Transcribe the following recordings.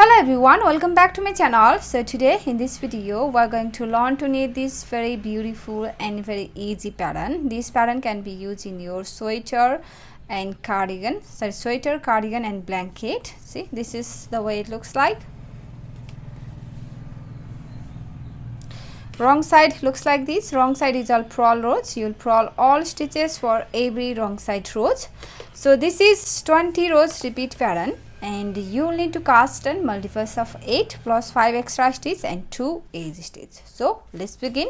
Hello everyone, welcome back to my channel. So today in this video we are going to learn to knit this very beautiful and very easy pattern. This pattern can be used in your sweater and cardigan, sweater, cardigan and blanket. See, this is the way it looks like. Wrong side looks like this. Wrong side is all purl rows. You will purl all stitches for every wrong side rows. So this is 20 rows repeat pattern, and you will need to cast in multiples of 8 plus 5 extra stitches and 2 edge stitches. So let's begin.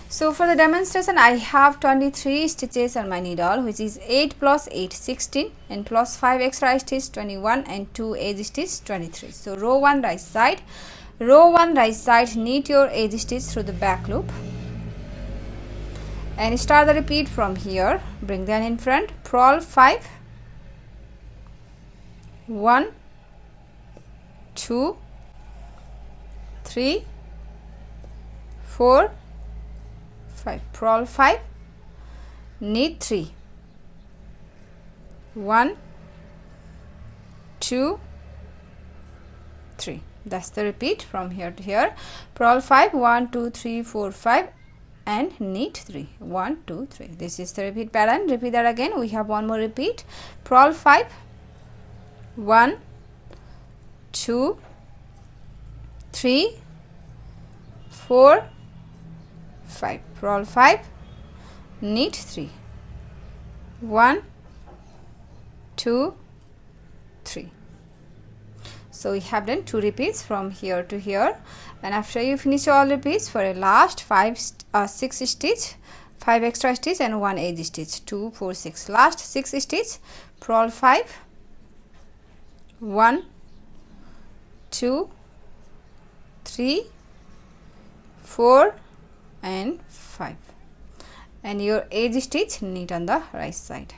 So for the demonstration I have 23 stitches on my needle, which is 8 plus 8 16 and plus 5 extra stitches 21 and 2 edge stitches 23. So row 1 right side. Row 1 right side, knit your edge stitch through the back loop and start the repeat from here. Bring them in front, purl 5, 1, 2, 3, 4, 5, purl 5, knit 3, 1, 2, 3. That's the repeat from here to here. Purl 5, 1, 2, 3, 4, 5 and knit 3, 1, 2, 3. This is the repeat pattern. Repeat that again. We have one more repeat. Purl 5, 1, 2, 3, 4, 5. Purl 5, knit 3, 1, 2, 3. So we have done 2 repeats from here to here, and after you finish all repeats, for a last 6 stitch, 5 extra stitch and 1 edge stitch, 2, 4, 6. Last 6 stitch, purl 5, 1, 2, 3, 4 and 5, and your edge stitch knit on the right side.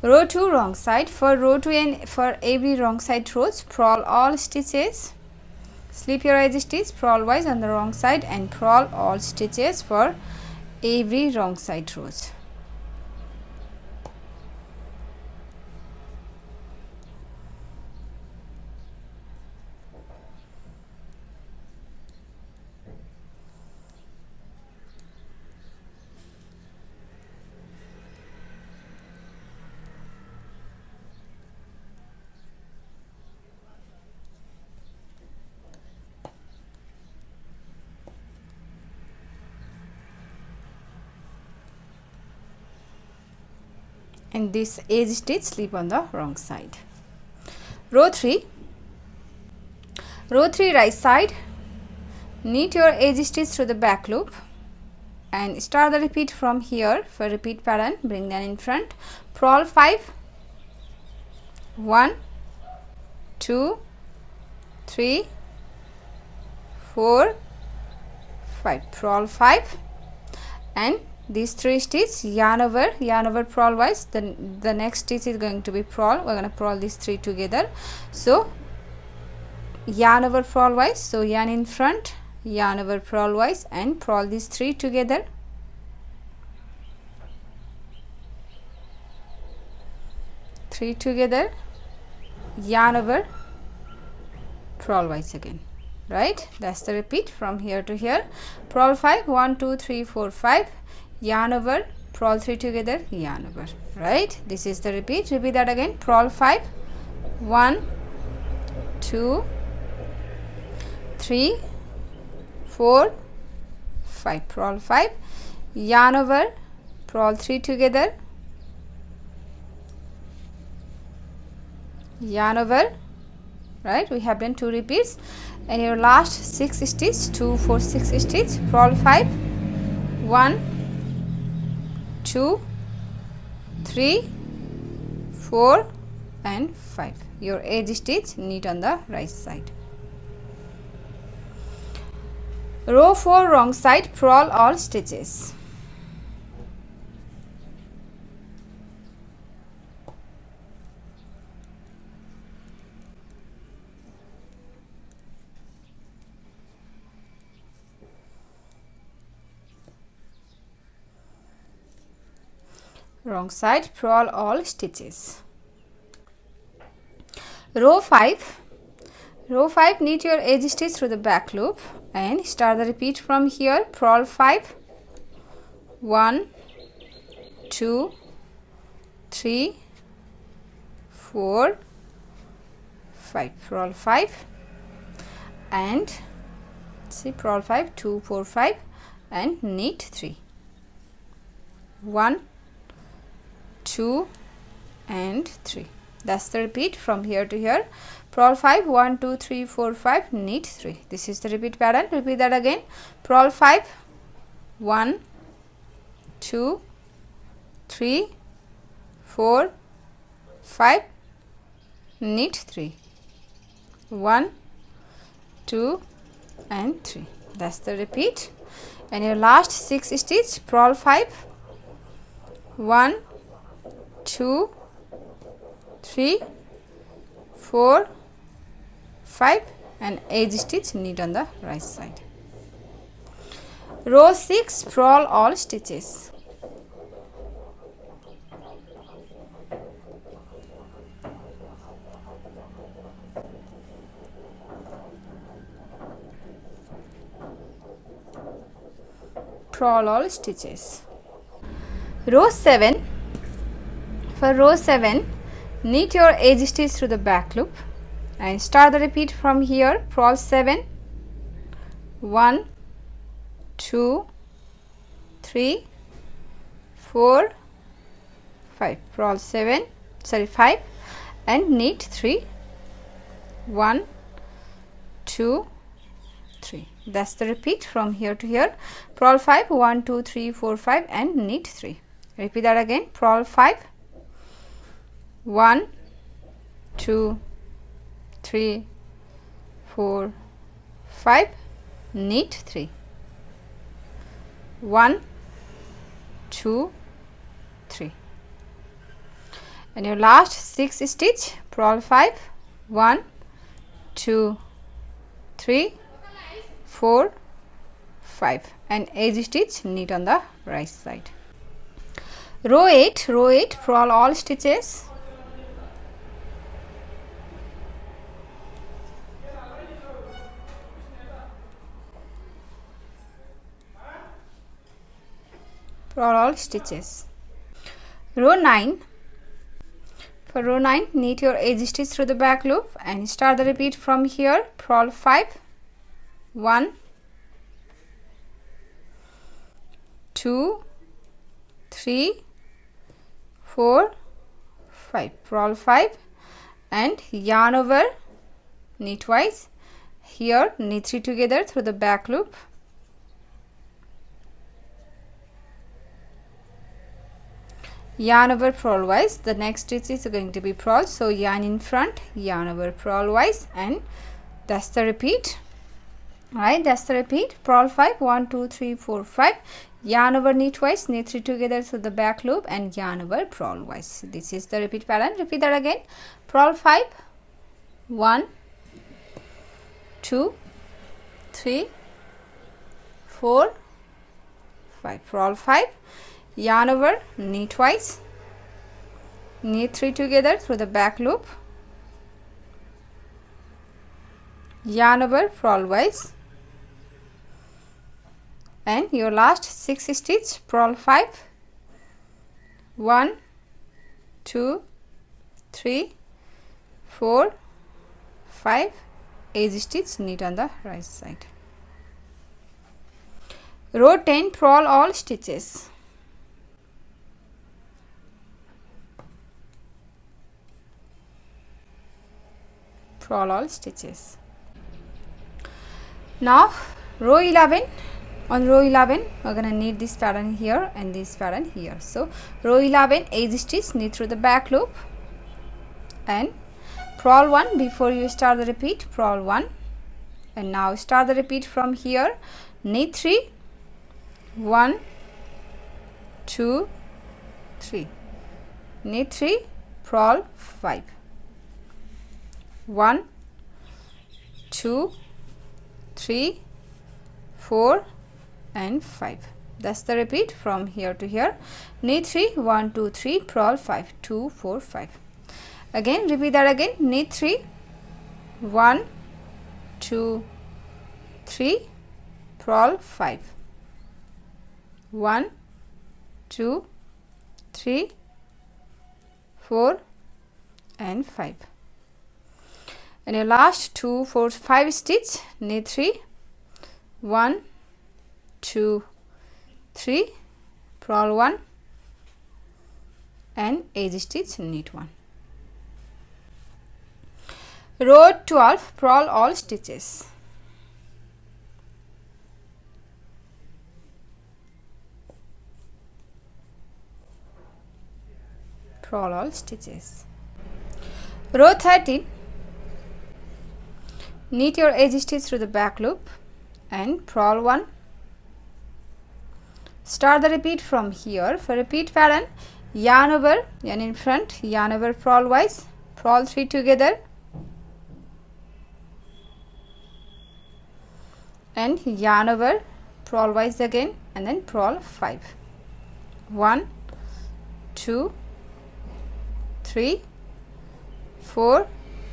Row 2 wrong side. For row 2 and for every wrong side rows, purl all stitches, slip your edge stitch purl wise on the wrong side and purl all stitches for every wrong side rows. And this edge stitch slip on the wrong side. Row 3. Row 3 right side, knit your edge stitch through the back loop and start the repeat from here. For repeat pattern, bring them in front, purl 5, 1, 2, 3, 4, 5. Purl 5 and these 3 stitches yarn over purl wise. Then the next stitch is going to be purl. We're going to purl these 3 together. So yarn over purl wise. So yarn in front, yarn over purl wise and purl these 3 together. Three together, yarn over purl wise again. Right, that's the repeat from here to here. Purl 5, 1, 2, 3, 4, 5, yarn over, purl 3 together, yarn over. Right, this is the repeat. Repeat that again. Purl 5, 1, 2, 3, 4, 5. Purl 5, yarn over, purl 3 together, yarn over. Right, we have done 2 repeats, and your last 6 stitch, 2, 4, 6 stitch, purl 5, 1, 2, 3, 4 and 5. Your edge stitch knit on the right side. Row 4 wrong side, purl all stitches. Wrong side, purl all stitches. Row 5. Row 5, knit your edge stitch through the back loop and start the repeat from here. Purl 5, 1, 2, 3, 4, 5. Purl 5 and see, purl 5, 2, 4, 5 and knit 3. 1, 2 and 3. That's the repeat from here to here. Purl 5, 1, 2, 3, 4, 5, knit 3. This is the repeat pattern. Repeat that again. Purl 5, 1, 2, 3, 4, 5, knit 3. 1, 2 and 3. That's the repeat. And your last 6 stitch, purl 5, 1, 2, 3, 4, 5 and edge stitch, knit on the right side. Row 6, purl all stitches. Purl all stitches. Row 7. For row 7, knit your edge stitch through the back loop and start the repeat from here. Purl 7, 1, 2, 3, 4, 5. Purl 5 and knit 3. 1, 2, 3. That's the repeat from here to here. Purl 5, 1, 2, 3, 4, 5 and knit 3. Repeat that again. Purl 5, 1, 2, 3, 4, 5, knit 3. 1, 2, 3. And your last 6 stitch, purl 5, 1, 2, 3, 4, 5 and edge stitch, knit on the right side. Row 8, purl all stitches. Purl all stitches. Row 9. For row 9, knit your edge stitch through the back loop and start the repeat from here. Purl 5, 1, 2, 3, 4, 5. Purl 5 and yarn over knitwise. Here knit 3 together through the back loop. Yarn over purlwise. The next stitch is going to be purl, so yarn in front, yarn over purlwise, and that's the repeat. Alright, that's the repeat. Purl 5, 1, 2, 3, 4, 5. Yarn over knitwise, knit 3 together through the back loop and yarn over purlwise. This is the repeat pattern. Repeat that again. Purl 5, 1, 2, 3, 4, 5. Purl 5. Yarn over knitwise, knit 3 together through the back loop, yarn over purlwise, and your last 6 stitch, purl 5, 1, 2, 3, 4, 5, edge stitch, knit on the right side. Row 10, purl all stitches. Purl all stitches. Now row 11. On row 11, we're gonna knit this pattern here and this pattern here. So row 11, edge stitch, knit through the back loop and purl 1 before you start the repeat. Purl 1 and now start the repeat from here. Knit 3, 1, 2, 3. Knit 3, purl 5. 1, 2, 3, 4 and 5. That's the repeat from here to here. Knit 3, 1, 2, 3, purl 5, 2, 4, 5. Again repeat that again. Knit 3, 1 2 3, purl 5, 1 2 3 4 and 5. And your last 2 4 5 stitch, knit 3, 1 2 3, purl 1 and edge stitch, knit 1. Row 12, purl all stitches. Purl all stitches. Row 13, knit your edge stitch through the back loop and purl 1. Start the repeat from here. For repeat pattern, yarn over, yarn in front, yarn over purl wise, purl 3 together and yarn over purl wise again and then purl 5, 1 2 3 4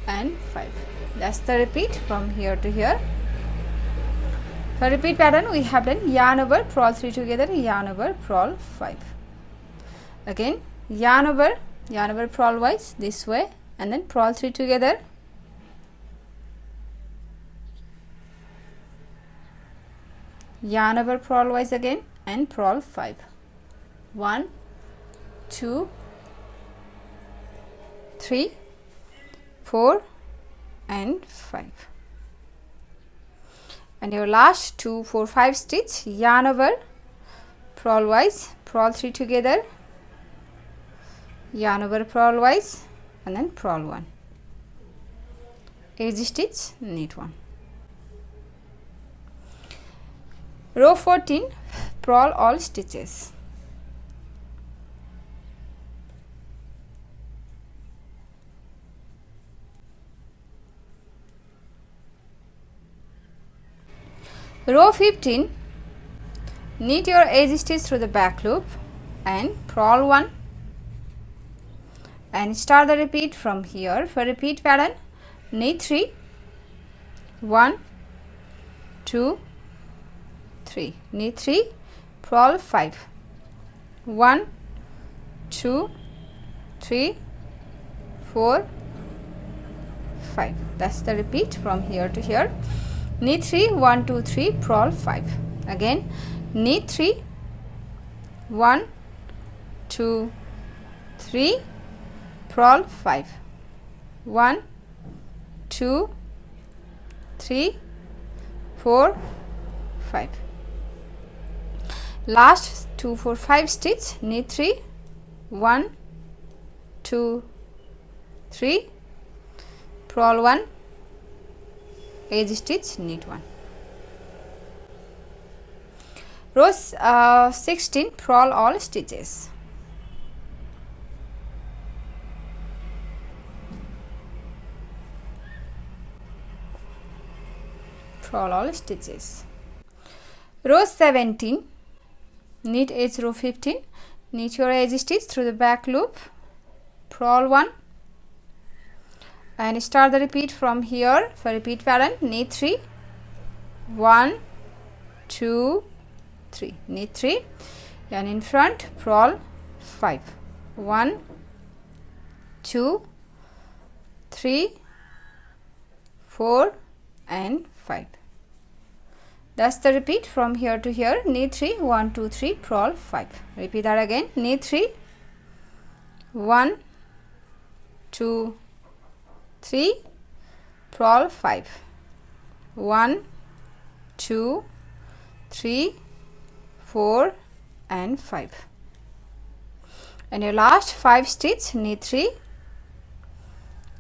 and 5. That's the repeat from here to here. For repeat pattern, we have done yarn over purl 3 together, yarn over purl 5. Again yarn over purl wise this way and then purl 3 together, yarn over purl wise again and purl 5, 1 2 3 4 and 5. And your last 2 4 5 stitch, yarn over purl wise, purl 3 together, yarn over purl wise and then purl 1, edge stitch, knit 1. Row 14, purl all stitches. Row 15, knit your edge stitch through the back loop and purl 1 and start the repeat from here. For repeat pattern, knit 3, 1 2 3, knit 3, purl 5, 1 2 3 4 5. That's the repeat from here to here. Knit 3, 1 2 3, purl 5. Again knit 3, 1 2 3, purl 5, 1 2 3 4 5. Last 2 4 5 stitch, knit 3, 1 2 3, purl 1, edge stitch, knit 1. Row 16, purl all stitches. Purl all stitches. Row 17, knit edge row 15, knit your edge stitch through the back loop, purl 1 and start the repeat from here. For repeat pattern, knit 3, 1 2 3, knit 3, yarn in front, purl 5, 1 2 3 4 and 5. That's the repeat from here to here. Knit 3, 1 2 3, purl 5. Repeat that again. Knit 3, 1 2 3, purl 5, 1 2 3 4 and 5. And your last 5 stitch, knit 3,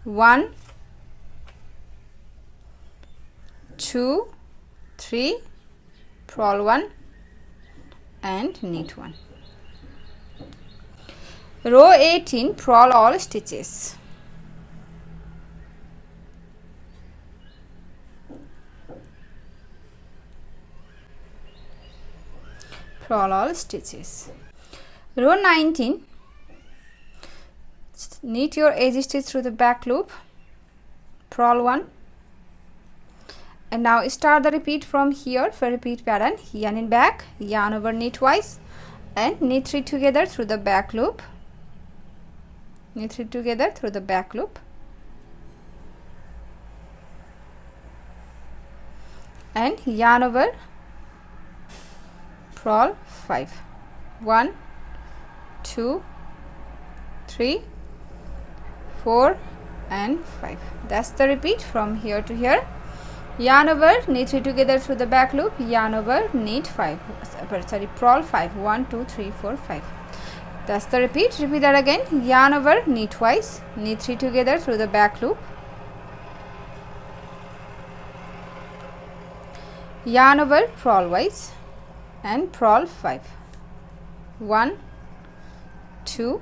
1 2 3, purl 1 and knit 1. Row 18, purl all stitches. Purl all stitches. Row 19, knit your edge stitch through the back loop, purl 1, and now start the repeat from here for repeat pattern. Yarn in back, yarn over, knit twice, and knit 3 together through the back loop, knit 3 together through the back loop, and yarn over, purl 5, 1, 2, 3, 4 and 5. That's the repeat from here to here. Yarn over, knit 3 together through the back loop, yarn over, knit 5, purl 5, 1, 2, 3, 4, 5. That's the repeat. Repeat that again. Yarn over, knit twice, knit 3 together through the back loop, yarn over, purl wise, and purl 5, 1, 2,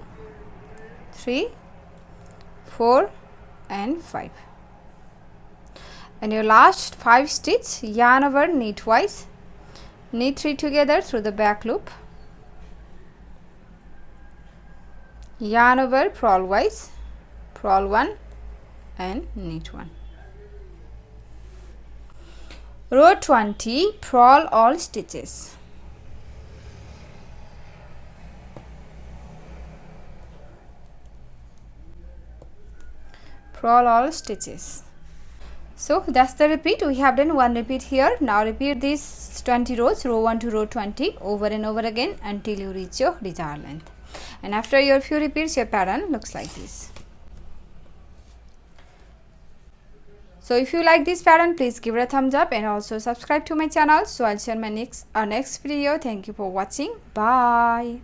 3, 4 and 5. And your last 5 stitch, yarn over, knit twice, knit 3 together through the back loop, yarn over, purl wise, purl 1 and knit 1. Row 20, purl all stitches. Purl all stitches. So that's the repeat. We have done one repeat here. Now repeat these 20 rows, row 1 to row 20, over and over again until you reach your desired length. And after your few repeats, your pattern looks like this. So if you like this pattern, please give it a thumbs up and also subscribe to my channel. So I'll share my next video. Thank you for watching. Bye.